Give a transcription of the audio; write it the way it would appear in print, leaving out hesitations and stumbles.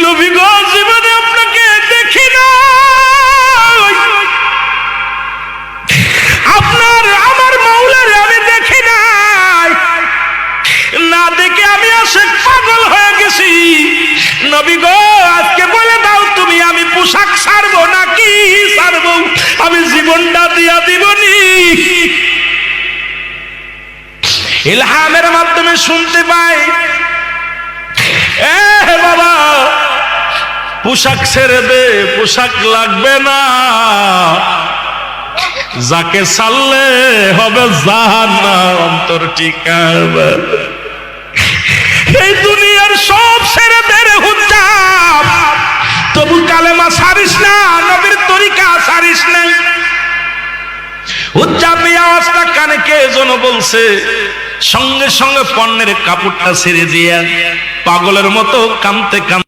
নবী গো জীবনে আপনাকে দেখি না, আপনার আমার মাওলারে আমি দেখি নাই, না দেখে আমি আশিক পাগল হয়ে গেছি। নবী গো আজকে বলে দাও তুমি আমি পোশাক ছাড়বো নাকি ছাড়বো, আমি জীবনটা দিয়া দিবনি। ইলহামের মাধ্যমে শুনতে পাই, এ বাবা পোশাক ছেড়ে দে, পোশাক লাগবে না, যাকে ছাড়লে হবে জাহান্নাম অন্তর ঠিকানা। এই দুনিয়ার সব ছেড়ে দে রে হুজ্জাব, তবু কালেমা ছাড়িস না, নবীর তরিকা ছাড়িস না। হুজ্জাব এই আওয়াজটা কানে কে যেন বলছে, সঙ্গে সঙ্গে পণ্যের কাপড়টা ছেড়ে দিয়া পাগলের মতো কাঁদতে কাঁদতে